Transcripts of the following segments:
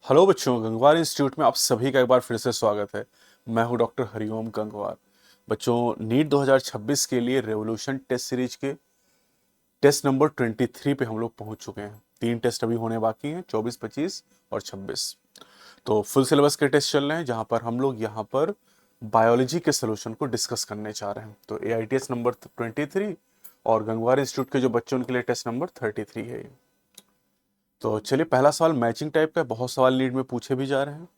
Hello बच्चों, Gangwar institute में आप सभी का एक बार फिर से स्वागत है। मैं हूं डॉक्टर हरिओम गंगवार। बच्चों, नीट 2026 के लिए रेवोल्यूशन टेस्ट सीरीज के टेस्ट नंबर 23 पे हम लोग पहुंच चुके हैं। 3 टेस्ट अभी होने बाकी हैं, 24, 25 और 26। तो फुल सिलेबस के टेस्ट चल रहे हैं, जहां पर हम लोग यहाँ पर बायोलॉजी के सोल्यूशन को डिस्कस करने जा रहे हैं। तो AITS नंबर 23 और गंगवार इंस्टीट्यूट के जो बच्चों उनके लिए टेस्ट नंबर 33 है ये। तो चलिए, पहला सवाल मैचिंग टाइप का है। बहुत सवाल नीट में पूछे भी जा रहे हैं।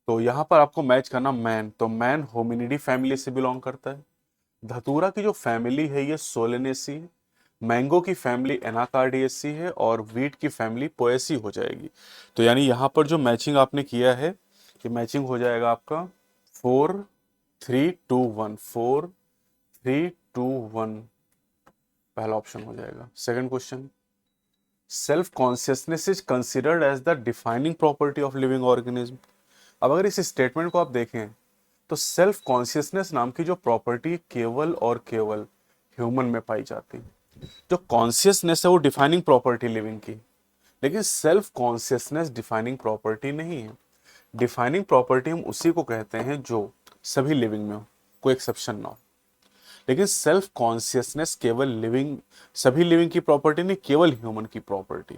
तो यहाँ पर आपको मैच करना मैन, तो मैन होमिनिडी फैमिली से बिलोंग करता है। धतूरा की जो फैमिली है ये सोलेनेसी है। मैंगो की फैमिली एनाकार्डियेसी है और वीट की फैमिली पोएसी हो जाएगी। तो यानी यहाँ पर जो मैचिंग आपने किया है, ये मैचिंग हो जाएगा आपका 4 3 2 1, 4 3 2 1, पहला ऑप्शन हो जाएगा। Second question, self consciousness is considered as the defining property of living organism. अब अगर इस स्टेटमेंट को आप देखें तो सेल्फ कॉन्शियसनेस नाम की जो प्रॉपर्टी केवल और केवल ह्यूमन में पाई जाती है। जो कॉन्शियसनेस है वो डिफाइनिंग प्रॉपर्टी लिविंग की, लेकिन सेल्फ कॉन्शियसनेस डिफाइनिंग प्रॉपर्टी नहीं है। डिफाइनिंग प्रॉपर्टी हम उसी को कहते हैं जो सभी लिविंग में हो, कोई एक्सेप्शन ना हो। लेकिन सेल्फ कॉन्शियसनेस केवल लिविंग, सभी लिविंग की प्रॉपर्टी नहीं, केवल ह्यूमन की property.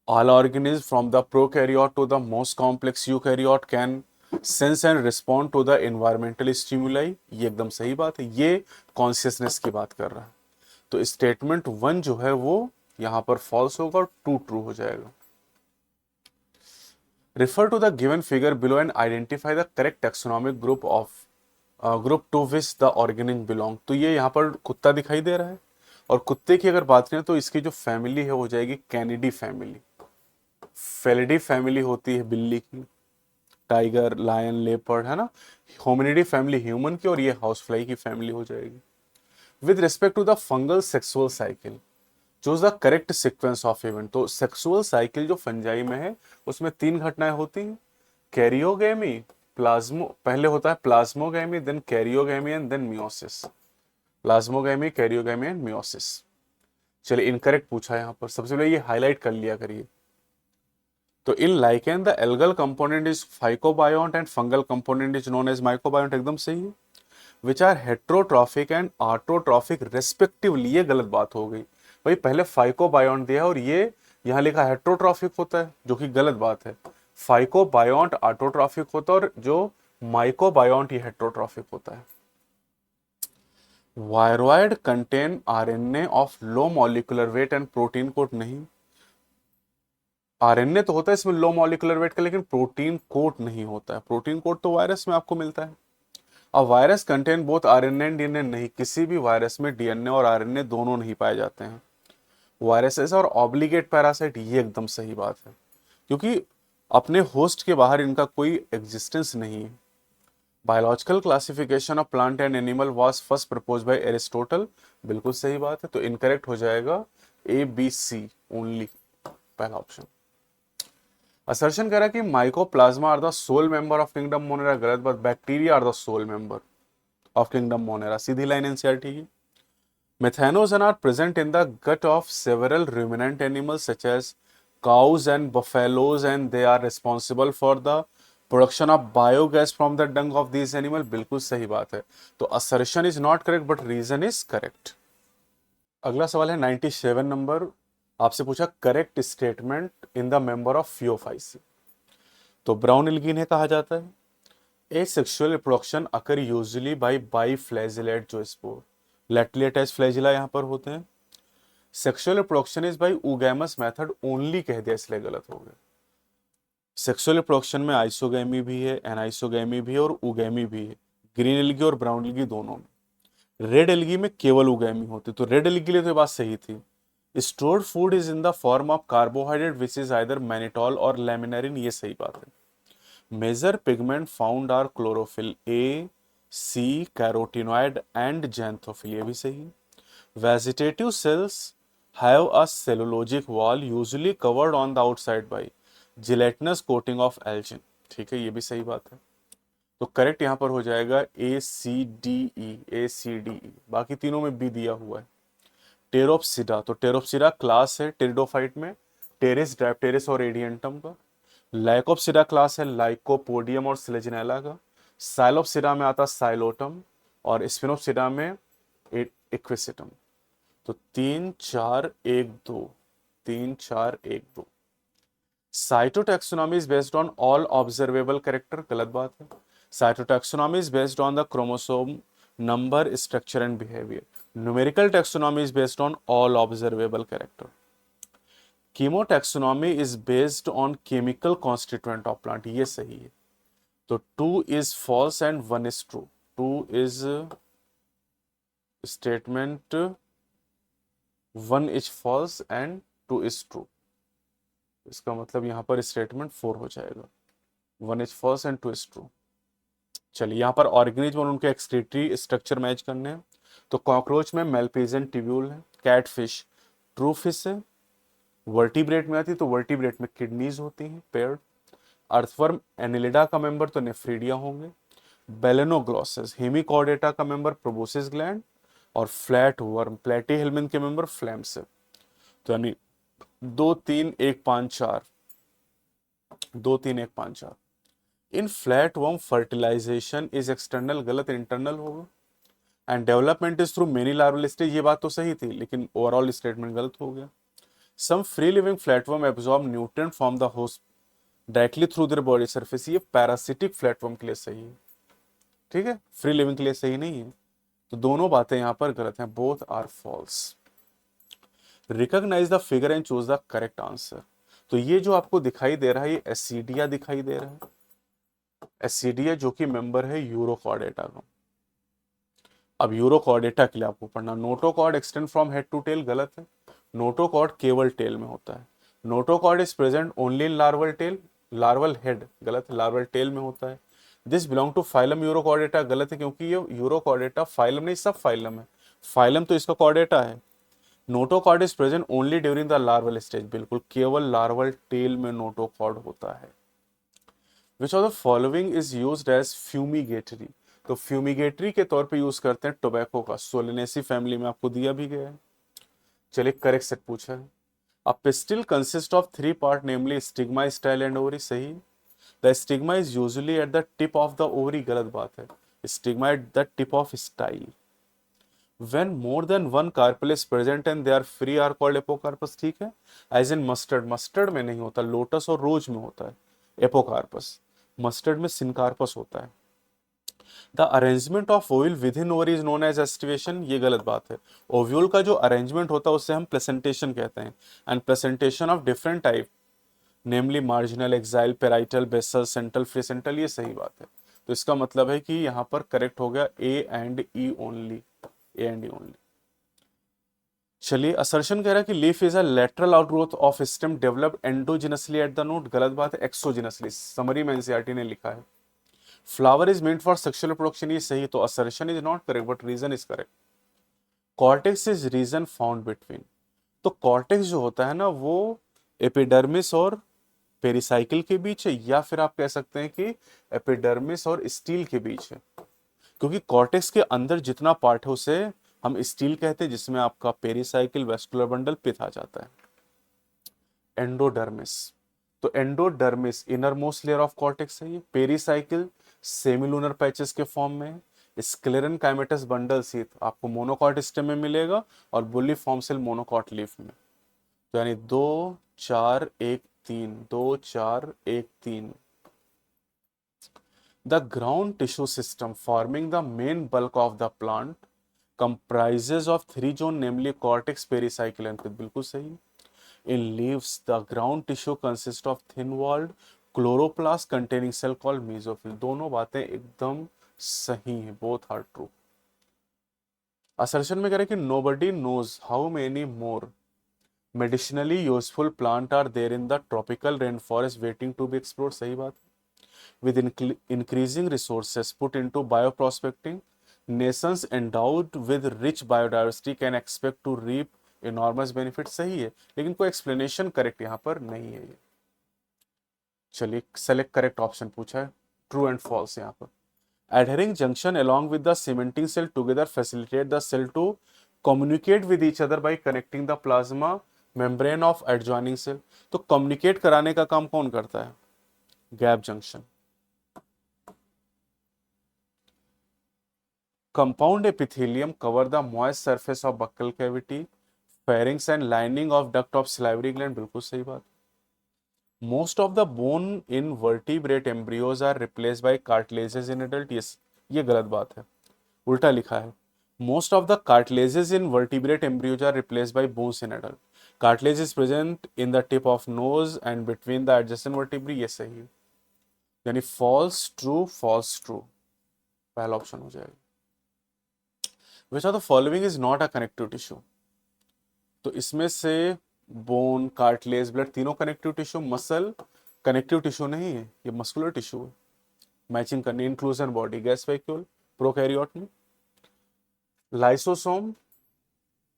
All organisms from the prokaryote to the most complex eukaryote can sense and respond to the environmental stimuli। ये एकदम सही बात है, ये कॉन्शियसनेस की बात कर रहा है। तो स्टेटमेंट 1 जो है वो यहां पर फॉल्स होगा और 2 ट्रू हो जाएगा। Refer to the given figure below and identify the correct taxonomic group of group to which the organism belong. तो ये यहाँ पर कुत्ता दिखाई दे रहा है, और कुत्ते की अगर बात करें तो इसकी जो फैमिली है वो जाएगी कैनिडी फैमिली। फेलिडी फैमिली होती है बिल्ली की, टाइगर, लायन, लेपर्ड, है ना। होमिनिडी फैमिली ह्यूमन की, और ये हाउस फ्लाई की फैमिली हो जाएगी। With respect to the fungal sexual cycle, choose the correct sequence of event. तो सेक्सुअल साइकिल जो फंजाई में है उसमें 3 घटनाएं होती हैं। कैरियोगेमी, प्लाज्मो, पहले होता है plasmogamy, then karyogamy and then meiosis. Plasmogamy, karyogamy and meiosis. चलिए, इनकरेक्ट पूछा है यहाँ पर। सबसे पहले ये हाईलाइट कर लिया करिए। तो in lichen the algal component is phycobiont and fungal component is known as mycobiont, एकदम सही है। Which are heterotrophic and autotrophic respectively, ये गलत बात हो गई भाई। पहले फाइकोबायोन्ट दिया है और ये यहाँ लिखा हेट्रोट्रॉफिक होता है, जो कि गलत बात है। फाइकोबायोन्ट आर्टोट्रॉफिक होता है और जो माइकोबायोन्ट ये हेट्रोट्रॉफिक होता है। Viroid contain RNA of low molecular weight and protein coat नहीं। आरएनए तो होता है इसमें लो मॉलिक्यूलर वेट का, लेकिन प्रोटीन कोट नहीं होता है। प्रोटीन कोट तो वायरस में आपको मिलता है। अब virus contain both RNA and DNA नहीं, किसी भी वायरस में डीएनए और आरएनए दोनों नहीं पाए जाते हैं। वायरसेस और ऑब्लिगेट पैरासाइट, ये एकदम सही बात है, क्योंकि अपने होस्ट के बाहर इनका कोई एग्जिस्टेंस नहीं है। Biological classification of plant and animal was first propose by Aristotle, बिल्कुल सही बात है। तो इनकरेक्ट हो जाएगा ABC ओनली, पहला ऑप्शन। असर्शन करा कि mycoplasma are the sole member of kingdom Monera, गलत बात। Bacteria are the sole member of kingdom Monera, सीधी लाइन एनसीईआरटी की। Methanogen are present in the gut of several ruminant animals such as cows and buffaloes and they are responsible for the production of biogas from the dung of these animal, बिल्कुल सही बात है। तो assertion is not correct but reason is correct। अगला सवाल है 97 नंबर। आपसे पूछा correct statement in the member of Phaeophyceae. तो ब्राउन एल्गी इन्हें कहा जाता है। Asexual reproduction occur usually by biflagellate zoospore, laterally attached flagella यहाँ पर होते हैं। Sexual reproduction is by oogamous method only कह दिया, इसलिए गलत हो गया। सेक्सुअल रिप्रोडक्शन में आइसोगैमी भी है, एनाइसोगैमी भी है और उगैमी भी है, ग्रीन एल्गी और ब्राउन एल्गी दोनों में। रेड एल्गी में केवल उगैमी होती, तो रेड एल्गी के लिए तो ये बात सही थी। Stored food is in the form of carbohydrate which is either mannitol और लेमिनेरिन, ये सही बात है। Major pigment found are chlorophyll A, C, carotenoid and xanthophyll, ये भी सही। Vegetative cells have a cellulosic wall usually covered on the outside by gelatinous coating of algin, ठीक है, ये भी सही बात है। तो करेक्ट यहाँ पर हो जाएगा ACDE। बाकी तीनों में बी दिया हुआ है। टेरोप्सिडा, तो टेरोप्सिडा क्लास है टेरिडोफाइट में, टेरेस, ड्राइप्टेरिस और एडियंटम का। लाइकोप्सिरा क्लास है लाइकोपोडियम और सिलेजिनेला का। साइलोप्सिरा में आता साइलोटम और स्पिनोप्सिरा में इक्विसिटम। तो 3 4 1 2, 3 4 1 2। Cytotaxonomy is based on all observable character, गलत बात है। Cytotaxonomy is based on the chromosome number, structure and behaviour. Numerical taxonomy is based on all observable character. Chemotaxonomy is based on chemical constituent of plant, ये सही है। तो 2 is false and 1 is true. 2 is statement, 1 is false and 2 is true. इसका मतलब यहां पर statement 4 हो जाएगा, 1 is false and 2 is true. चलिए यहाँ पर ऑर्गेनिज्म और उनके एक्सक्रीटरी स्ट्रक्चर मैच करने हैं। तो कॉकरोच में मेलपीजियन ट्यूब्यूल है। कैटफिश ट्रू फिश है। वर्टिब्रेट में आती तो वर्टिब्रेट में किडनीज होती हैं, पेयर्ड। अर्थवर्म एनिलिडा का मेंबर तो नेफ्रीडिया होंगे। बेलेनोग्लॉसिस हेमिकॉर्डेटा का मेंबर प्रोबोसिस ग्लैंड। और फ्लैट वर्म प्लेटीहेल्मिन के मेंबर फ्लैम्स है। तो यानी 2 3 1 5 4, 2 3 1 5 4। In flat worm fertilization is external, गलत, इंटरनल होगा। And development is through many larval stage, ये बात तो सही थी लेकिन ओवरऑल स्टेटमेंट गलत हो गया। Some free living flatworm absorb nutrient from the host directly through their body surface, ये पैरासिटिक फ्लैटवर्म के लिए सही है, ठीक है, फ्री लिविंग के लिए सही नहीं है। तो दोनों बातें यहां पर गलत हैं, both are false. Recognize the figure and choose the correct answer. तो ये जो आपको दिखाई दे रहा है ये एसिडिया दिखाई दे रहा है, एसिडिया जो कि मेंबर है यूरोकॉर्डेटा का। अब यूरोकॉर्डेटा के लिए आपको पढ़ना, notochord extend from head to tail, गलत है। नोटोकॉर्ड केवल टेल में होता है। Notochord is present only in larval tail, larval head, गलत है, लार्वल टेल में होता है। This belong to phylum urochordata, गलत है क्योंकि ये यूरोकॉर्डेटा फाइलम नहीं सब फाइलम है, फाइलम तो इसका कॉर्डेटा है। Notochord is present only during the larval stage, बिल्कुल केवल लार्वल टेल में नोटोकॉर्ड होता है। Which of the following is used as fumigatory, तो फ्यूमिगेटरी के तौर पे यूज करते हैं टोबैको का, सोलेनेसी फैमिली में आपको दिया भी गया है। चलिए करेक्ट सेट पूछा है। A pistil consist of 3 part namely stigma, style and ovary, सही। The stigma is usually at the tip of the ovary, गलत बात है, stigma at the tip of style. When more than one carpel is present and they are free are called apocarpous, ठीक है। As in mustard, mustard में नहीं होता, lotus और रोज में होता है एपोकार्पस, मस्टर्ड में सिनकार्पस होता है। The arrangement of ovule within ovary is known as aestivation, ये गलत बात है। ओव्यूल का जो अरेंजमेंट होता है उससे हम प्लेसेंटेशन कहते हैं। And placentation of different type namely marginal, axile, parietal, basal, central, free central, ये सही बात है। तो इसका मतलब है कि यहाँ पर करेक्ट हो गया A and E only, A and E only. चलिए असर्शन कह रहा है कि leaf is a lateral outgrowth of stem developed endogenously at the node, गलत बात है, एक्सोजिनसली, समरी में एनसीईआरटी ने लिखा है। Flower is meant for sexual reproduction, ये सही, तो assertion is not correct but reason is correct. Cortex is region found between, तो कॉर्टेक्स जो होता है ना वो एपिडर्मिस और पेरिसाइकिल के बीच है, या फिर आप कह सकते हैं कि एपिडर्मिस और स्टील के बीच है, क्योंकि कॉर्टेक्स के अंदर जितना पार्ट है उसे हम स्टील कहते हैं, जिसमें आपका पेरिसाइकिल, वेस्कुलर बंडल, पिथ आ जाता है। एंडोडर्मिस, तो endodermis inner most layer of cortex है ये। पेरिसाइकिल सेमिलूनर पैचेस के फॉर्म में। स्क्लेरन काइमेटस बंडल सीथ आपको मोनोकॉट स्टेम में मिलेगा और बुली फॉर्म सेल मोनोकॉट लीफ में। तो यानी 2 4 1 3, 2 4 1 3। The ground tissue system forming the main bulk of the plant comprises of 3 zone namely cortex, pericycle and pith, बिल्कुल सही। In leaves the ground tissue consists of thin walled chloroplast containing cell called mesophyll, दोनों बातें एकदम सही हैं, both are true। Assertion में कह रहे कि nobody knows how many more medicinally useful plant are there in the tropical rainforest waiting to be explored, सही बात। With increasing resources put into bioprospecting, nations endowed with rich biodiversity can expect to reap enormous benefits, सही है, लेकिन कोई explanation correct यहाँ पर नहीं है ये। चलिए select correct option पूछा है, true and false यहाँ पर। Adhering junction along with the cementing cell together facilitate the cell to communicate with each other by connecting the plasma membrane of adjoining cell, तो communicate कराने का काम कौन करता है? Gap junction. Compound epithelium cover the moist surface of buccal cavity, pharynx and lining of duct of salivary gland, बिल्कुल सही बात। Most of the bone in vertebrate embryos are replace by cartilages in adult, ये गलत बात है, उल्टा लिखा है। Most of the cartilages in vertebrate embryos are replace by bones in adult. Cartilage is present in the tip of nose and between the adjacent vertebrae, ये सही है। यानी फॉल्स ट्रू पहला ऑप्शन हो जाएगा। विच of the following is not a connective tissue, तो इसमें से बोन, कार्टिलेज, ब्लड तीनों connective tissue, muscle connective tissue नहीं है, ये मस्कुलर टिश्यू है। मैचिंग करनी, inclusion body, gas vacuole, prokaryote में। लाइसोसोम,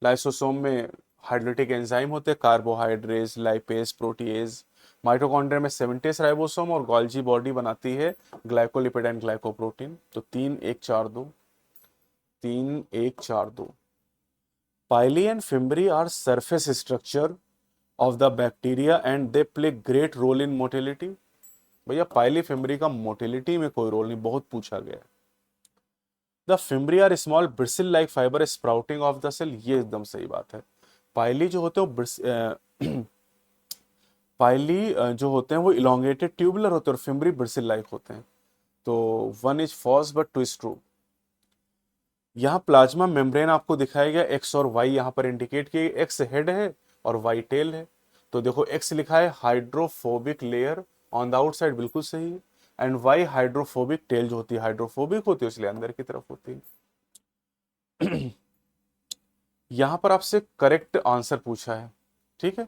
लाइसोसोम में हाइड्रोलिटिक एंजाइम होते हैं, कार्बोहाइड्रेज, लाइपेज, प्रोटीएज। माइटोकॉन्ड्रिया में 70 राइबोसोम और गोल्जी बॉडी बनाती है ग्लाइकोलिपिड एंड ग्लाइकोप्रोटीन। तो 3-1-4-2, 3-1-4-2। Pili and fimbriae are surface structure of the bacteria and they play great role in motility. भैया पाइली फिम्बरी का मोटिलिटी में कोई रोल नहीं, बहुत पूछा गया। The fimbriae are small bristle like fiber sprouting of the cell, ये एकदम सही बात है। पाइली जो होते हैं पाइली जो होते हैं वो इलोंगेटेड ट्यूबुलर होते हैं और फिम्बरी ब्रिसिल लाइक होते हैं। तो 1 is false but 2 is true. यहाँ प्लाज्मा मेम्ब्रेन आपको दिखाया गया, एक्स और वाई यहाँ पर इंडिकेट किए, एक्स हेड है और वाई टेल है। तो देखो एक्स लिखा है hydrophobic layer on the outside, बिल्कुल सही है। एंड वाई हाइड्रोफोबिक टेल जो होती है हाइड्रोफोबिक होती है, इसलिए अंदर की तरफ होती है। यहां पर आपसे करेक्ट आंसर पूछा है, ठीक है।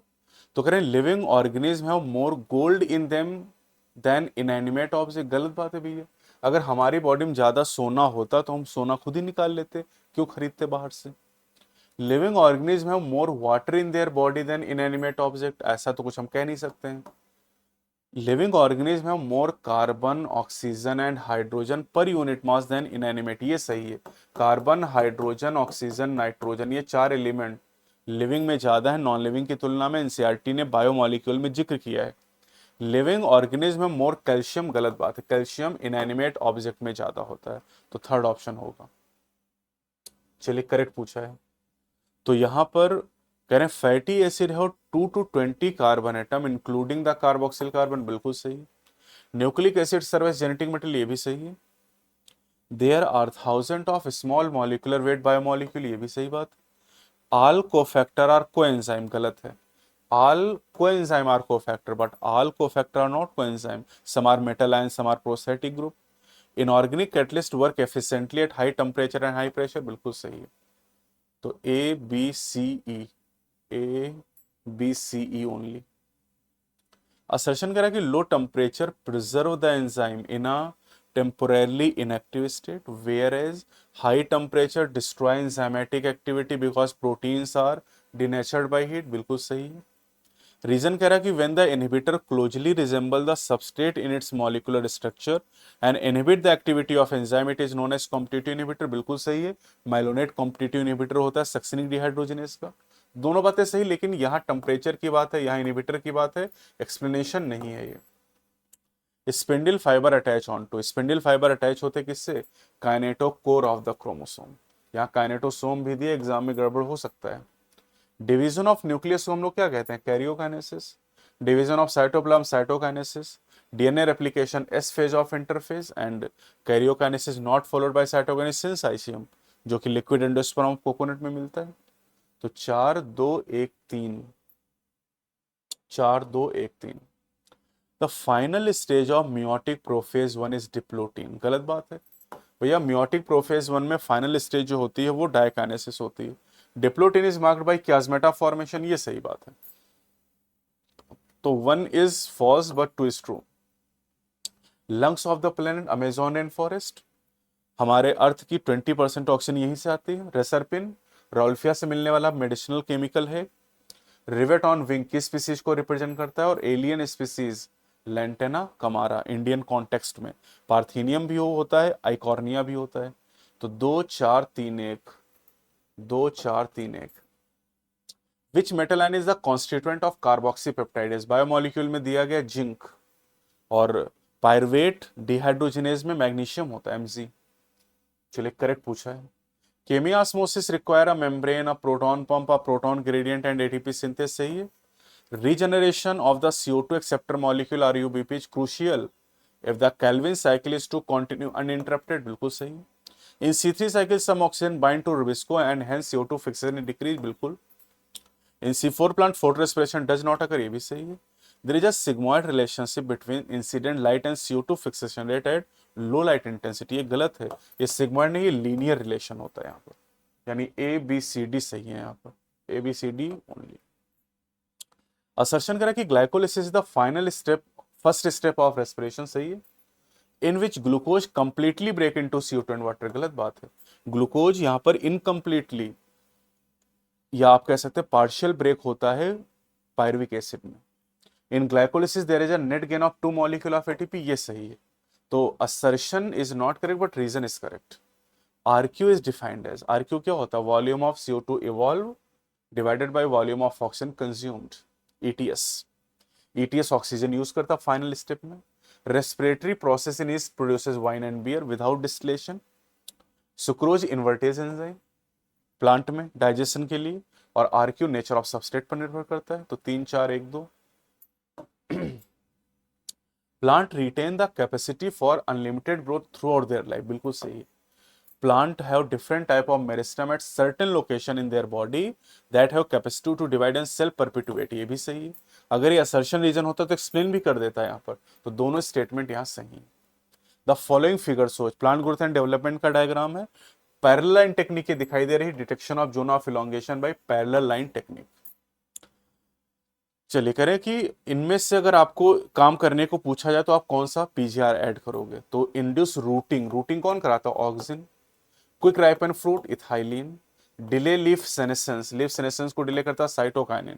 तो करें living organism have more gold in them than inanimate object, गलत बात है भैया। अगर हमारी बॉडी में ज्यादा सोना होता तो हम सोना खुद ही निकाल लेते, क्यों खरीदते बाहर से। Living organism have more water in their body than inanimate object, ऐसा तो कुछ हम कह नहीं सकते हैं। Living organism have more carbon, oxygen and hydrogen per unit mass than inanimate, ये सही है। कार्बन, हाइड्रोजन, ऑक्सीजन, नाइट्रोजन, ये 4 एलिमेंट लिविंग में ज्यादा है नॉन लिविंग की तुलना में। एनसीईआरटी ने बायोमॉलिक्यूल में जिक्र किया है। लिविंग ऑर्गेनिज्म में मोर कैल्शियम, गलत बात है, कैल्शियम इनएनिमेट ऑब्जेक्ट में ज्यादा होता है। तो थर्ड ऑप्शन होगा। चलिए करेक्ट पूछा है। तो यहां पर कह रहे हैं फैटी एसिड है 2 to 20 carbon atom including the carboxyl carbon, बिल्कुल सही। Nucleic acid serves genetic material, ये भी सही है। There are thousand of small molecular weight biomolecule, ये भी सही बात। ऑल कोफैक्टर आर कोएंजाइम, गलत है। all coenzyme are cofactor but all cofactor are not coenzyme, some are metal ions, some are prostatic group। inorganic catalyst work efficiently at high temperature and high pressure, बिल्कुल सही है। तो A B C E, A B C E only. Assertion करा कि low temperature preserve the enzyme in a temporarily inactive state, whereas high temperature destroy enzymatic activity because proteins are denatured by heat, बिल्कुल सही है। Reason कह रहा है कि when the inhibitor closely resemble the substrate in its molecular structure and inhibit the activity of enzyme it is known as competitive inhibitor, बिल्कुल सही है। माइलोनेट कॉम्पिटिटिव इनहिबिटर होता है सक्सिनिक डिहाइड्रोजिनेज का। दोनों बातें सही, लेकिन यहाँ टेम्परेचर की बात है, यहाँ इनहिबिटर की बात है, एक्सप्लेनेशन नहीं है ये। Spindle fibre attach on to, spindle fibre attach होते किससे, काइनेटोकोर ऑफ द क्रोमोसोम। यहाँ काइनेटोसोम भी दिए, एग्जाम में गड़बड़ हो सकता है। डिवीजन ऑफ न्यूक्लियस को हम लोग क्या कहते हैं, karyokinesis. Division of cytoplasm, cytokinesis. DNA replication, S phase of interphase and karyokinesis not followed by cytokinesis syncytium, जो कि लिक्विड एंडोस्पर्म ऑफ कोकोनट में मिलता है। तो 4-2-1-3, 4-2-1-3। The final stage of meiotic prophase 1 is diplotene, गलत बात है भैया। मियोटिक प्रोफेज 1 में फाइनल स्टेज जो होती है वो डायकाइनेसिस होती है। Diplotene is marked by chiasmata formation, ये सही बात है। तो 1 is false but 2 is true. Lungs of the planet Amazon rain forest, हमारे अर्थ की 20% ऑक्सीजन यहीं से आती है। रेसरपिन रॉल्फिया से मिलने वाला मेडिसिनल केमिकल है। रिवेट ऑन विंग किस स्पीसीज को रिप्रेजेंट करता है, और alien species Lantana camara Indian context में। पार्थिनियम भी होता है, आइकॉर्निया भी होता है। तो 2-4-3-1, 2-4-3-1। Which metal ion is the constituent of carboxypeptidase, biomolecule में दिया गया जिंक। और पायरुवेट डिहाइड्रोजिनेज में मैग्नीशियम होता है Mg। चलिए करेक्ट पूछा है। Chemiosmosis require a membrane, a proton pump, a proton gradient and ATP synthase, सही है। Regeneration of the CO2 acceptor molecule RUBP is crucial if the Calvin cycle is to continue uninterrupted, बिल्कुल सही है। In C3 cycle some oxygen bind to rubisco and hence CO2 fixation decrease, बिल्कुल। In C4 plant photo respiration does not occur, ये भी सही है। There is a sigmoid relationship between incident light and CO2 fixation rate at low light intensity, ये गलत है। ये sigmoid नहीं, ये लीनियर रिलेशन होता है यहाँ पर, यानी ABCD सही है यहाँ पर, ABCD ओनली। असर्शन करा कि glycolysis is the final step, first step of respiration, सही है। In which glucose completely break into CO2 and water, गलत बात है। ग्लूकोज यहां पर इनकम्प्लीटली या आप कह सकते हैं पार्शियल ब्रेक होता है पायरुविक एसिड में। In glycolysis there is a net gain of 2 molecule of ATP, ये सही है। तो assertion is not correct but reason is correct. RQ is defined as, RQ क्या होता है? Volume of CO2 evolve divided by volume of oxygen consumed, ETS। ETS oxygen use करता final step में। Respiratory process in yeast produces wine and beer without distillation. Sucrose invertase enzyme plant में digestion के लिए। और RQ nature of substrate पर निर्भर करता है। तो 3 4 1 2। Plant retain the capacity for unlimited growth throughout their life, बिल्कुल सही। Plant have different type of meristem at certain location in their body that have capacity to divide and self perpetuate, ये भी सही है। अगर ये assertion reason होता तो एक्सप्लेन भी कर देता है यहाँ पर, तो दोनों स्टेटमेंट यहाँ सही है। The following figure shows plant growth and development का डायग्राम है। पैरेलल लाइन टेक्निक दिखाई दे रही, detection of zone of elongation by parallel line technique. चलिए करें कि इनमें से अगर आपको काम करने को पूछा जाए तो आप कौन सा PGR ऐड करोगे? तो इंड्यूस रूटिंग, रूटिंग कौन कराता है? Auxin. Quick ripen fruit, ethylene. Delay leaf senescence, leaf senescence को डिले करता है cytokinin.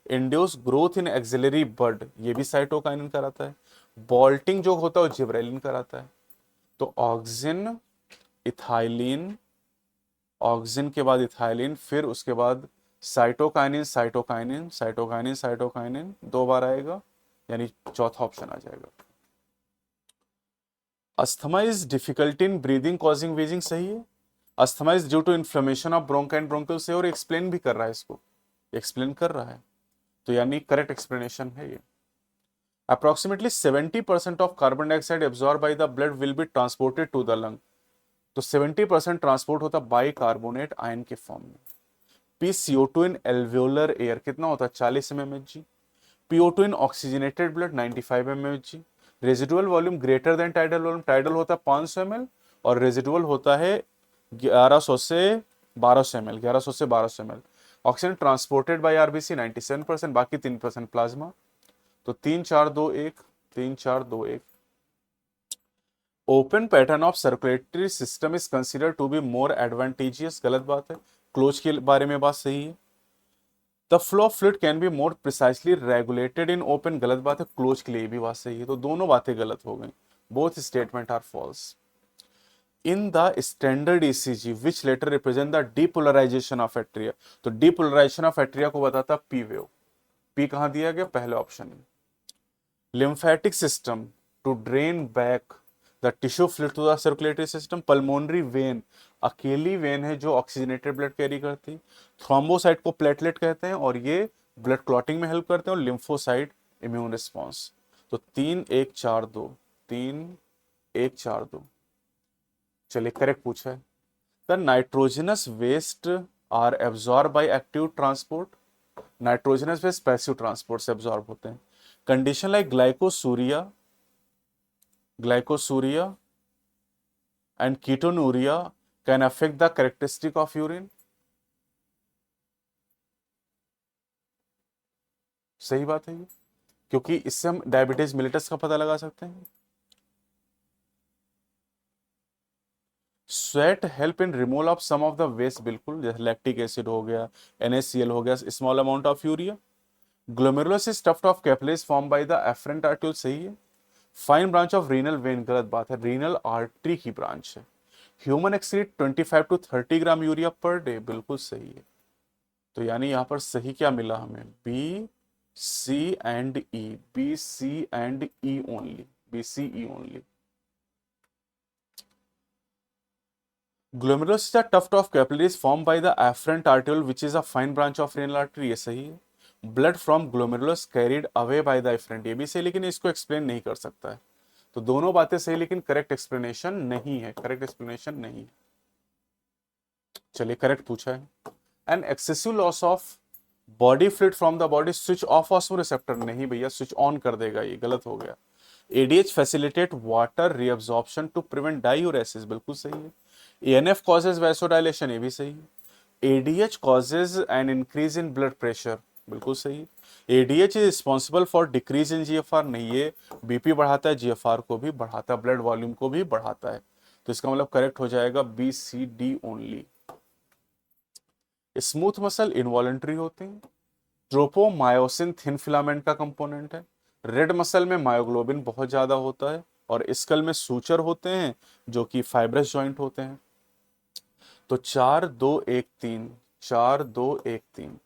Induce growth in axillary bud, ये भी साइटोकाइनिन कराता है। बॉल्टिंग जो होता है वो जिब्रेलिन कराता है। तो ऑक्सिन, इथाइलिन, ऑक्सिन के बाद इथाइलिन, फिर उसके बाद साइटोकाइनिन, साइटोकाइनिन, साइटोकाइनिन, साइटोकाइनिन 2 बार आएगा, यानी चौथा ऑप्शन आ जाएगा। Asthma is difficulty in breathing causing wheezing, सही है। Asthma is due to inflammation of bronchi and bronchial से, और एक्सप्लेन भी कर रहा है, इसको एक्सप्लेन कर रहा है, तो यानी करेक्ट एक्सप्लेनेशन है ये। Approximately 70% of carbon dioxide absorb by the blood will be transported to the lung. तो 70% ट्रांसपोर्ट होता बाई कार्बोनेट आयन के फॉर्म में। PCO2 इन एल्वियोलर एयर कितना होता है? 40 mmHg। PO2 in oxygenated blood 95 mmHg। Residual volume greater than tidal volume, tidal होता है 500 ml और रेजिडुअल होता है 1100 से 1200 ml, 1100 से 1200 ml। Oxygen transported by RBC 97%, बाकी 3% प्लाज्मा। तो 3 4 2 1, 3 4 2 1। Open pattern of circulatory system is consider to be more advantageous, गलत बात है। क्लोज के बारे में बात सही है। The flow of fluid can be more precisely regulated in open, गलत बात है। क्लोज के लिए भी बात सही है, तो दोनों बातें गलत हो गई। Both statement are false. In the standard ECG which letter represent the depolarization of atria, तो डीपोलराइजेशन ऑफ एट्रिया को बताता P वेव। P कहां दिया गया? पहले ऑप्शन में। Lymphatic system to drain back the tissue fluid to the circulatory system. Pulmonary vein अकेली vein है जो ऑक्सीजनेटेड ब्लड कैरी करती। थ्रोम्बोसाइट को प्लेटलेट कहते हैं और ये ब्लड क्लॉटिंग में हेल्प करते हैं। और लिम्फोसाइट इम्यून रिस्पॉन्स। तो 3 1 4 2, 3 1 4 2। चलिए करेक्ट पूछा है। The nitrogenous waste are absorb by active transport. Nitrogenous waste passive transport से एब्जॉर्ब होते हैं। Condition like glycosuria, glycosuria and ketonuria can affect the characteristic of urine. सही बात है ये, क्योंकि इससे हम डायबिटीज मिलिटस का पता लगा सकते हैं। Sweat help in removal of some of the waste, बिल्कुल, जैसे लैक्टिक एसिड हो गया, NaCl हो गया, small amount of urea. Glomerulus is stuffed of capillaries form by the afferent arteriole, सही है। Fine branch of renal vein, गलत बात है, रीनल आर्टरी की ब्रांच है। Human excrete 25 to 30 gram urea per day, बिल्कुल सही है। तो यानी यहां पर सही क्या मिला हमें? B, C and E, B, C and E only, BCE only. Glomerulus is a tuft of capillaries form by the afferent arteriole which is a fine branch of renal artery, ये सही है। Blood from glomerulus carried away by the efferent, ये भी सही, लेकिन इसको explain नहीं कर सकता है। तो दोनों बातें सही, लेकिन करेक्ट एक्सप्लेनेशन नहीं है, करेक्ट एक्सप्लेनेशन नहीं है। चलिए करेक्ट पूछा है। An excessive loss of body fluid from the body switch off osmoreceptor, नहीं भैया, स्विच ऑन कर देगा, ये गलत हो गया। ADH facilitate water reabsorption to prevent diuresis, बिल्कुल सही है। एएनएफ कॉजेज वैसोडाइलेशन, ये भी सही है। ADH causes an increase in blood pressure, बिल्कुल सही है। ADH is responsible for decrease in GFR, नहीं, ये बीपी बढ़ाता है, जीएफआर को भी बढ़ाता है, ब्लड वॉल्यूम को भी बढ़ाता है। तो इसका मतलब करेक्ट हो जाएगा BCD only. Smooth muscle involuntary होते हैं। ट्रोपोमायोसिन थिन फिलामेंट का कंपोनेंट है। रेड मसल में मायोग्लोबिन बहुत ज्यादा होता है, और स्कल में सूचर होते हैं जो कि फाइब्रस जॉइंट होते हैं। तो 4-2-1-3, 4-2-1-3।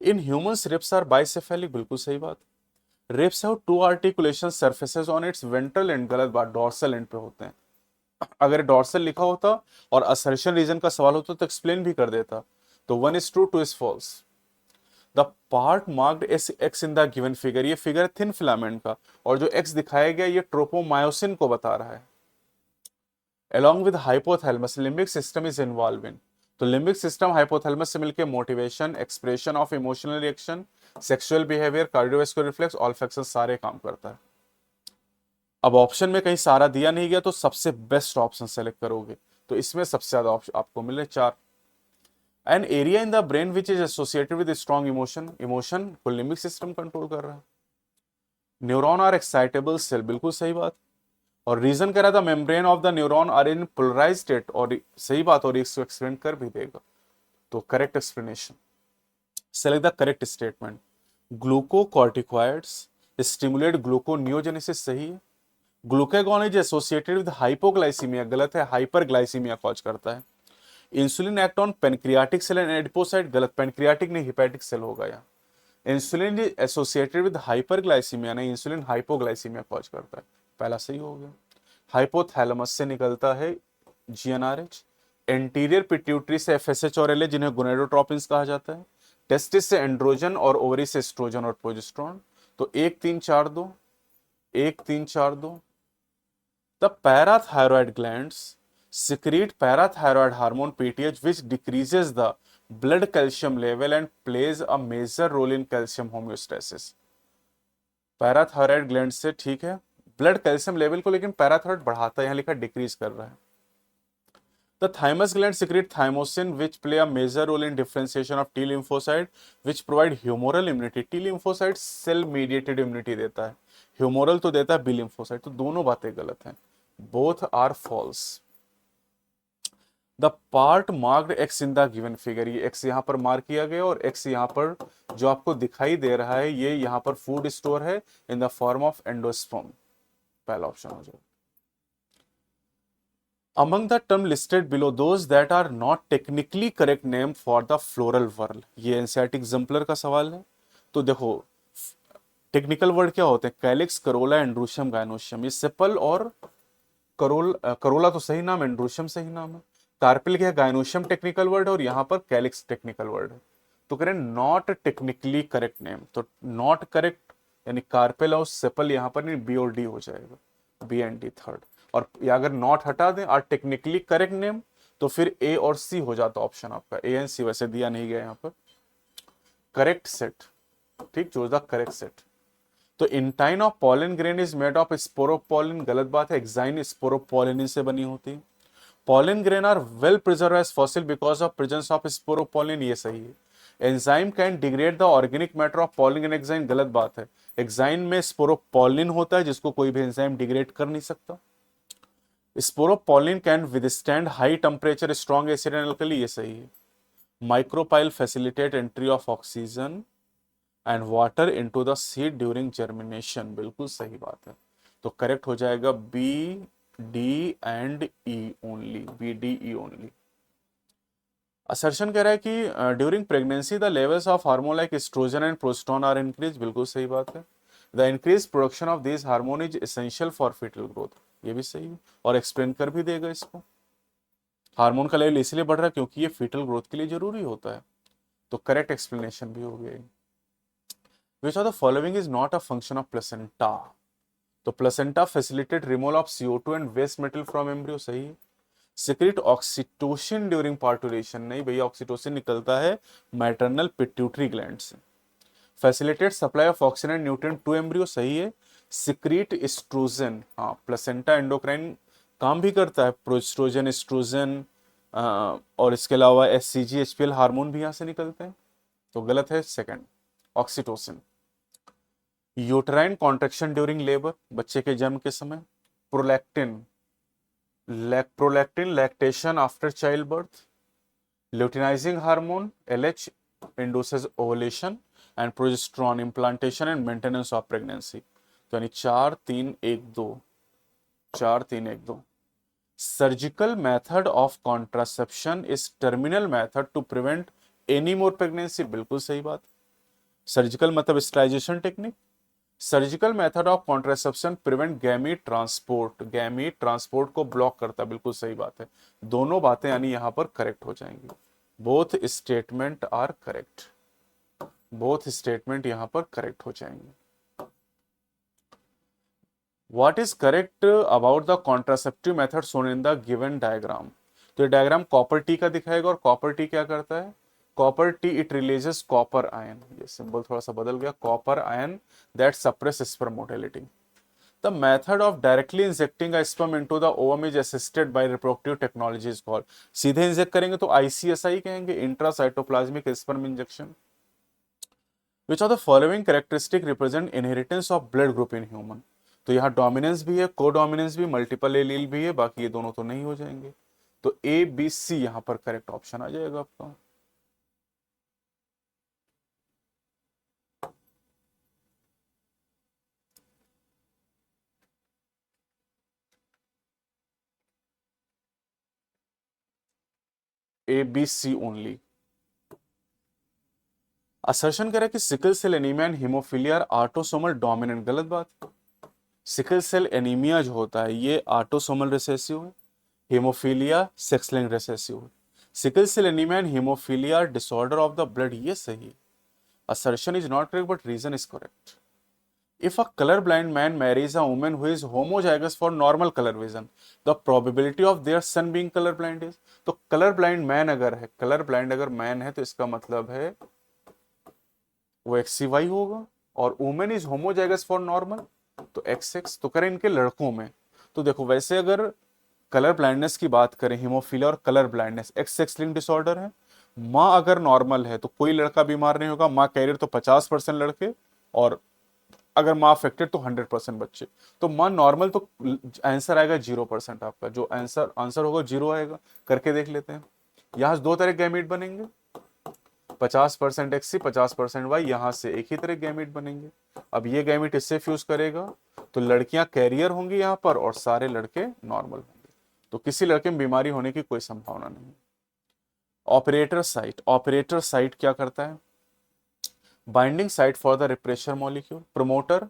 In humans ribs are bicephalic, बिल्कुल सही बात। Ribs have two articulation surfaces on its ventral end, गलत बात, डॉर्सल एंड पे होते हैं। अगर डॉर्सल लिखा होता और असर्शन रीजन का सवाल होता तो एक्सप्लेन भी कर देता। तो 1 is true, 2 is false। The part marked S x in the given figure, ये फिगर थिन फिलामेंट का, और जो एक्स दिखाया गया ये ट्रोपोमायोसिन को बता रहा है। along with hypothalamus limbic system is involved in, तो लिम्बिक सिस्टम हाइपोथैलेमस से मिलकर motivation, expression of emotional reaction, sexual behaviour, cardiovascular reflex, olfaction, सारे काम करता है। अब ऑप्शन में कहीं सारा दिया नहीं गया तो सबसे बेस्ट ऑप्शन सेलेक्ट करोगे, तो इसमें सबसे ज्यादा ऑप्शन आपको मिले 4। An area in the brain which is associated with strong emotion, emotion को लिम्बिक सिस्टम कंट्रोल कर रहा है। न्यूरॉन आर एक्साइटेबल सेल, बिल्कुल सही बात। और रीजन कह रहा था membrane of the neuron are in polarized state, और सही बात, और इसको एक्सप्लेन कर भी देगा। तो correct explanation, select the correct statement. Glucocorticoids stimulate gluconeogenesis, सही है। Glucagon is associated with hypoglycaemia, गलत है, हाइपरग्लाइसीमिया कॉज करता है। Insulin act on pancreatic cell and adipocyte, गलत, पेनक्रियाटिक नहीं, हिपैटिक सेल होगा यहाँ। Insulin is associated with hyperglycaemia, नहीं, इंसुलिन हाइपोग्लाइसीमिया कॉज करता है, पहला सही हो गया। हाइपोथैलेमस से निकलता है GnRH। एंटीरियर पिट्यूटरी से FSH और LH, जिन्हें गोनेडोट्रोपिन्स कहा जाता है। टेस्टिस से एंड्रोजन और ओवरी से एस्ट्रोजन और प्रोजेस्टेरोन। तो 1-3-4-2, 1-3-4-2। The parathyroid glands secrete parathyroid hormone PTH which decreases the blood calcium level and plays a major role in calcium homeostasis। Parathyroid gland से, ठीक है, ब्लड कैल्शियम लेवल को लेकिन पैराथायरॉयड बढ़ाता है, यहां लिखा डिक्रीज कर रहा है। The thymus gland secrete thymosin which play a major role in differentiation of T lymphocyte which provide humoral immunity। T lymphocyte cell mediated immunity देता है, ह्यूमोरल तो देता है B lymphocyte। तो दोनों बातें गलत हैं, both are false. The part marked X in the given figure, ये एक्स यहां पर मार्क किया गया, और एक्स यहां पर जो आपको दिखाई दे रहा है ये यहां पर फूड स्टोर है in the form of endosperm, पहला ऑप्शन हो जाएगा। Among the term listed below those that are not technically correct name for the floral whorl, ये एनसीईआरटी एग्जाम्पलर का सवाल है। तो देखो टेक्निकल वर्ड क्या होते हैं, कैलिक्स, करोला, एंड्रूशियम, गायनोशियम। ये सेपल और करोला तो सही नाम, एंड्रूशियम सही नाम है। कार्पिल क्या है, गायनोशियम टेक्निकल वर्ड है, और यहां पर कैलिक्स टेक्निकल वर्ड है। तो करें नॉट टेक्निकली करेक्ट नेम, तो नॉट करेक्ट यानी कार्पेल और सेपल यहां पर नहीं, B और D हो जाएगा, B एंड D थर्ड। और अगर नॉट हटा दें और टेक्निकली करेक्ट नेम तो फिर A और C हो जाता ऑप्शन आपका, A एंड C, वैसे दिया नहीं गया यहां पर। करेक्ट सेट, ठीक, चूज द करेक्ट सेट। तो intine of pollen grain is made of sporopollenin, गलत बात है, एक्साइन स्पोरोपोलिन से बनी होती है। Pollen grain are well preserve as fossil because of presence of sporopollenin, ये सही है। Enzyme can degrade the organic matter of pollen and exine, गलत बात है, एक्साइन में स्पोरोपोलिन होता है जिसको कोई भी एंजाइम डिग्रेड कर नहीं सकता। Sporopollenin can withstand high temperature strong acid and alkali, ये सही है। Micropyle facilitate entry of oxygen and water into the seed during germination, बिल्कुल सही बात है। तो करेक्ट हो जाएगा B, D and E only, B, D, E only. Assertion कह रहा है कि during pregnancy the levels of hormone like estrogen and progesterone are increase, बिल्कुल सही बात है। The increase production of this hormone is essential for fetal growth, ये भी सही है और एक्सप्लेन कर भी देगा इसको। हार्मोन का लेवल इसलिए बढ़ रहा है क्योंकि ये फीटल ग्रोथ के लिए जरूरी होता है, तो करेक्ट एक्सप्लेनेशन भी हो गया। Which of the following is not a function of placenta, तो placenta facilitate removal of CO2 and waste metal from embryo, सही है। सिक्रेट ऑक्सीटोसिन ड्यूरिंग पार्टुलेशन, नहीं भैया, ऑक्सीटोसिन निकलता है मैटरनल पिट्यूटरी ग्लैंड से। Facilitate supply of oxygen and nutrient to embryo, सही है। सिक्रीट एस्ट्रोजन, हाँ प्लेसेंटा एंडोक्राइन काम भी करता है, प्रोस्ट्रोजन एस्ट्रोजन और इसके अलावा SCG HPL हार्मोन भी यहां से निकलते हैं, तो गलत है second oxytocin. Uterine contraction during labour, बच्चे के जन्म के समय। Prolactin, prolactin lactation after child birth. Luteinizing hormone LH induces ovulation and progesterone implantation and maintenance of pregnancy, तो यानी 4-3-1-2, 4-3-1-2। Surgical method of contraception is terminal method to prevent any more pregnancy, बिल्कुल सही बात। सर्जिकल मतलब sterilisation technique. Surgical method of contraception prevent gamete transport, gamete transport को block करता, बिल्कुल सही बात है। दोनों बातें यानी यहां पर करेक्ट हो जाएंगी। Both statement are correct, both statement यहां पर करेक्ट हो जाएंगे। What is correct about the contraceptive method shown in the given diagram, तो ये डायग्राम कॉपर टी का दिखाएगा और कॉपर टी क्या करता है, copper T it releases copper ion, ये सिंबल थोड़ा सा बदल गया, copper ion that suppress sperm motility. The method of directly injecting a sperm into the ovum is assisted by reproductive technology is called, सीधे inject करेंगे तो ICSI कहेंगे, intracytoplasmic sperm injection. Which of the following characteristic represent inheritance of blood group in human, तो यहाँ dominance भी है, codominance भी, multiple allele भी है, बाकी ये दोनों तो नहीं हो जाएंगे, तो ABC यहां पर करेक्ट ऑप्शन आ जाएगा आपका। ABC only. असर्शन कह रहा है कि sickle cell anaemia and haemophilia are autosomal dominant, गलत बात। सिकल सेल एनीमिया जो होता है ये ऑटोसोमल रिसेसिव है, हीमोफीलिया सेक्स लिंक्ड रिसेसिव है। Sickle cell anaemia and haemophilia disorder of the blood, ये सही है। Assertion is not correct but reason is correct. If a colorblind man marries a woman who is homozygous for normal color vision, the probability of their son being colorblind is, तो colorblind man अगर है, colorblind अगर man है तो इसका मतलब है वो XY होगा, और woman is homozygous for normal तो XX, तो करें इनके लड़कों में, तो देखो वैसे अगर कलर ब्लाइंडनेस की बात करें, हीमोफीलिया और colour blindness x link disorder है। माँ अगर नॉर्मल है तो कोई लड़का बीमार नहीं होगा, माँ कैरियर तो 50% लड़के, और अगर माँ अफेक्टेड तो 100% बच्चे, तो माँ नॉर्मल तो आंसर आएगा 0%, आपका जो आंसर होगा 0 आएगा। करके देख लेते हैं, यहां से दो तरह गैमीट बनेंगे, 50% XC 50% Y, यहां से एक ही तरह गैमीट बनेंगे। अब ये गैमीट इससे फ्यूज करेगा तो लड़कियां कैरियर होंगी यहां पर और सारे लड़के नॉर्मल होंगे, तो किसी लड़के में बीमारी होने की कोई संभावना नहीं। ऑपरेटर साइट, ऑपरेटर साइट क्या करता है, binding site for the refresher molecule. Promoter,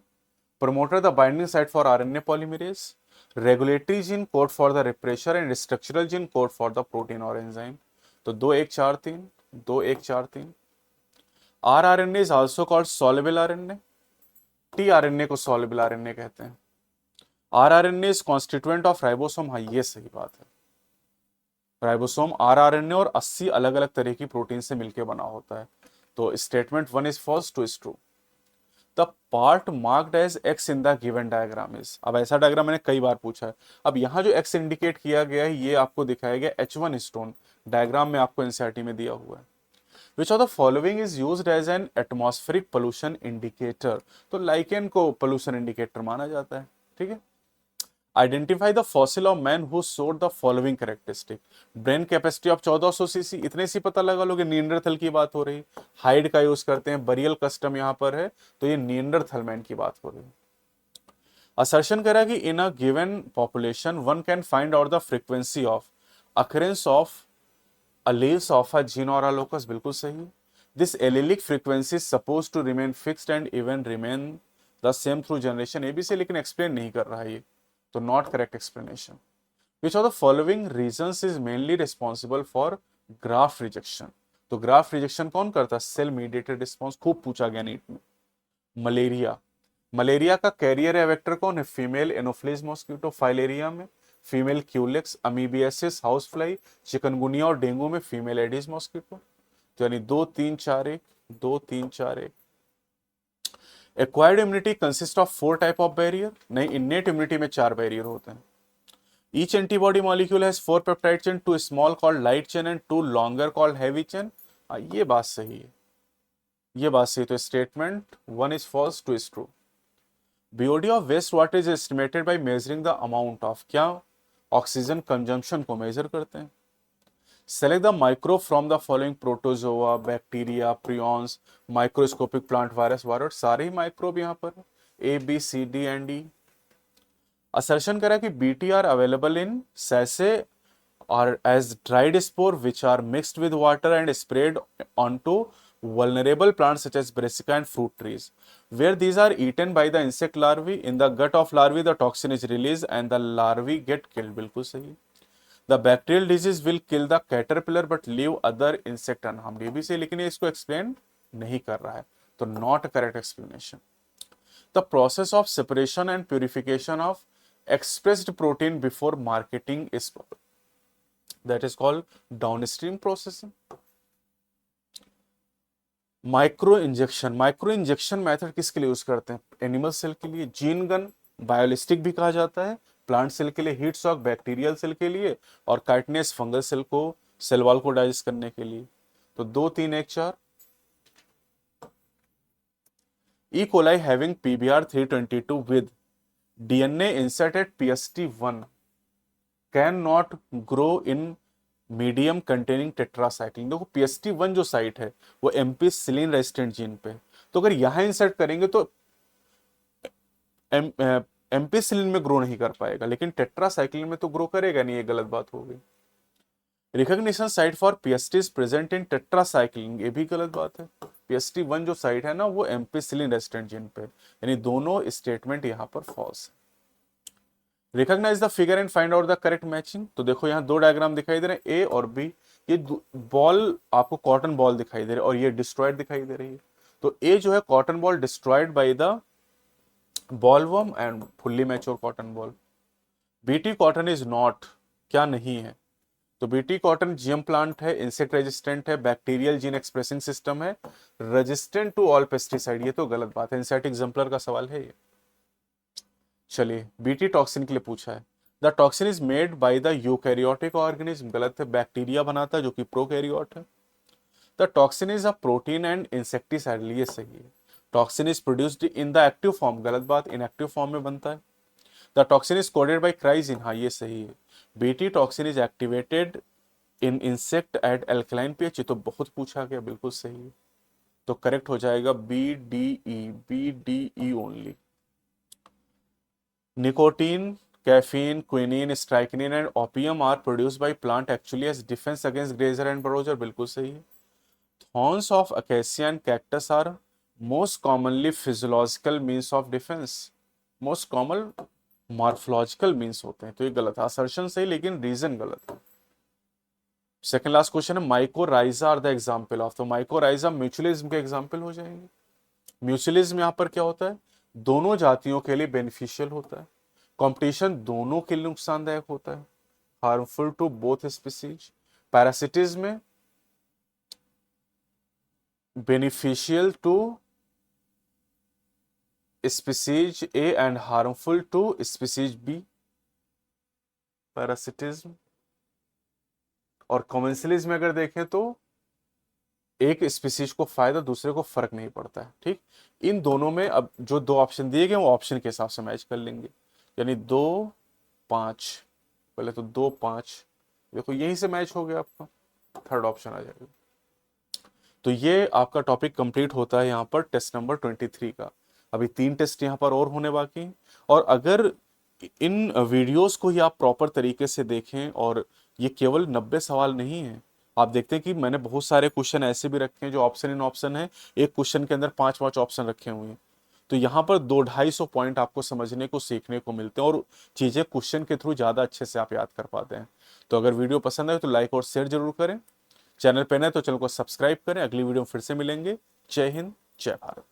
promoter the binding site for RNA polymerase, regulatory gene code for the repressor and structural gene code for the protein or enzyme, तो 2-1-4-3, 2-1-4-3। rRNA is also called soluble RNA, tRNA को soluble RNA कहते हैं। rRNA is constituent of ribosome, हाँ ये सही बात है, ribosome rRNA और 80 अलग अलग तरह की प्रोटीन से मिलकर बना होता है, तो statement 1 is false, 2 is true. The part marked as X in the given diagram is, अब ऐसा डायग्राम मैंने कई बार पूछा है, अब यहाँ जो एक्स इंडिकेट किया गया है ये आपको दिखाया गया H1 स्टोन, डायग्राम में आपको एनसीईआरटी में दिया हुआ है। Which of the following is used as an atmospheric pollution indicator, तो लाइकेन को पोल्यूशन इंडिकेटर माना जाता है, ठीक है। Identify the fossil of man who showed the following characteristic, brain capacity of 1400 cc, इतने सी पता लगा लोगे, निएंडरथल की बात हो रही, हाइड का यूज करते हैं, बरियल कस्टम यहां पर है, तो ये निएंडरथल मैन की बात हो रही है। असर्शन करा कि in a given population one can find out the frequency of occurrence of alleles of a gene or a locus, बिल्कुल सही। This allelic frequency suppose to remain fixed and even remain the same through generation ABC, लेकिन explain नहीं कर रहा है ये, तो not correct explanation. Which of the following reasons is mainly responsible for graft rejection, तो ग्राफ रिजेक्शन कौन करता है? सेल मीडिएटेड रिस्पॉन्स, खूब पूछा गया नीट में। मलेरिया, मलेरिया का कैरियर या वेक्टर कौन है? फीमेल एनोफ्लिस मॉस्किटो, फाइलेरिया में female Culex, amoebiasis house fly, chikungunya और डेंगू में फीमेल एडिस मॉस्किटो। तो यानी 2 3 4 1, 2 3 4 1। Acquired immunity consist of 4 type of barrier, नहीं, इन्नेट इम्यूनिटी में 4 बैरियर होते हैं। Each antibody molecule has 4 peptide chain, 2 small called light chain and 2 longer called heavy chain. ये बात सही है, ये बात सही, तो statement 1 is false, 2 is true. BOD of waste water is estimated by measuring the amount of, क्या? Oxygen consumption को मेजर करते हैं। Select the micro from the following, protozoa, bacteria, prions, microscopic plant, virus, virus, सारे ही microbe यहाँ पर ABCD&E। Assertion करा कि BT are available in सैसे or as dried spore which are mixed with water and sprayed onto vulnerable plants such as brassica and fruit trees, where these are eaten by the insect larvae. In the gut of larvae the toxin is released and the larvae get killed, बिल्कुल सही। The bacterial disease will kill the caterpillar but leave other insect unharmed, ये भी सही, लेकिन ये इसको explain नहीं कर रहा है, तो not correct explanation. The process of separation and purification of expressed protein before marketing is that is called downstream processing. Micro injection, micro injection method किसके लिए यूज करते हैं? एनिमल सेल के लिए, जीन गन, बायोलिस्टिक भी कहा जाता है, प्लांट सेल के लिए हीट शॉक, बैक्टीरियल सेल के लिए, और काइटनेस फंगल सेल को, सेल वॉल को डाइजेस्ट करने के लिए। तो 2 3 1 4। E. coli having PBR 322 with DNA inserted PST1 can not grow in medium containing tetracycline. देखो PST1 जो साइट है वो एम्पिसिलिन रेजिस्टेंट जीन पे, तो अगर यहां इंसर्ट करेंगे तो एम्पिसिलिन में ग्रो नहीं कर पाएगा, लेकिन टेट्रासाइक्लिन में तो ग्रो करेगा नहीं, ये गलत बात हो गई। Recognition site for PST is present in tetracycline, ये भी गलत बात है। PST1 जो साइट है ना वो एम्पिसिलिन रेजिस्टेंट जीन पे, यानी दोनों स्टेटमेंट यहां पर फॉल्स है। Recognise the figure and find out the correct matching, तो देखो यहाँ 2 डायग्राम दिखाई दे रहे हैं, ए और बी। ये बॉल आपको कॉटन बॉल दिखाई दे रही है और ये डिस्ट्रॉयड दिखाई दे रही है, तो ए जो है cotton ball destroyed by the bollworm and fully mature cotton ball. BT cotton is not, क्या नहीं है? तो BT कॉटन GM प्लांट है, इंसेक्ट रेजिस्टेंट है, बैक्टीरियल जीन एक्सप्रेसिंग सिस्टम है, रेजिस्टेंट टू ऑल पेस्टिसाइड, ये तो गलत बात है, इंसेक्ट एग्जाम्पलर का सवाल है ये। चलिए BT टॉक्सिन के लिए पूछा है, the toxin is made by the eukaryotic organism, गलत है, बैक्टीरिया बनाता है जो कि प्रोकैरियोट है। The toxin is a protein and insecticide, ये सही है। Toxin is produced in the active form, गलत बात, इनएक्टिव फॉर्म में बनता है। The toxin is coded by cry gene, हाँ ये सही है। BT toxin is activated in insect at alkaline pH, ये तो बहुत पूछा गया, बिल्कुल सही है, तो करेक्ट हो जाएगा BDE only. Nicotine, caffeine, quinine, strychnine and opium are produced by plant actually as defense against grazer and browser, बिल्कुल सही है। Thorns of acacia and cactus are most commonly physiological means of defense, most common morphological means होते हैं, तो ये गलत है। Assertion सही लेकिन रीजन गलत है। सेकंड लास्ट क्वेश्चन है, mycorrhiza are the example of, तो माइकोराइजा म्यूचुअलिज्म के एग्जाम्पल हो जाएंगे। म्यूचुअलिज्म यहाँ पर क्या होता है? दोनों जातियों के लिए बेनिफिशियल होता है, कंपटीशन दोनों के लिए नुकसानदायक होता है, harmful to both species. Parasitism में beneficial to species A and harmful to species B, parasitism. और कॉमेंसलिज्म में अगर देखें तो एक स्पीसीज को फायदा, दूसरे को फर्क नहीं पड़ता है, ठीक। इन दोनों में अब जो 2 ऑप्शन दिए गए वो ऑप्शन के हिसाब से मैच कर लेंगे, यानी 2 5, पहले तो 2 5, देखो यहीं से मैच हो गया आपका, थर्ड ऑप्शन आ जाएगा। तो ये आपका टॉपिक कंप्लीट होता है यहाँ पर टेस्ट नंबर 23 का। अभी 3 टेस्ट यहाँ पर और होने बाकी हैं, और अगर इन वीडियोस को ही आप प्रॉपर तरीके से देखें, और ये केवल 90 सवाल नहीं है, आप देखते हैं कि मैंने बहुत सारे क्वेश्चन ऐसे भी रखे हैं जो ऑप्शन इन ऑप्शन है, एक क्वेश्चन के अंदर 5 5 ऑप्शन रखे हुए हैं, तो यहाँ पर 200-250 पॉइंट आपको समझने को सीखने को मिलते हैं और चीज़ें क्वेश्चन के थ्रू ज़्यादा अच्छे से आप याद कर पाते हैं। तो अगर वीडियो पसंद आए तो लाइक और शेयर जरूर करें, चैनल पे नए तो चैनल को सब्सक्राइब करें। अगली वीडियो में फिर से मिलेंगे। जय हिंद, जय भारत।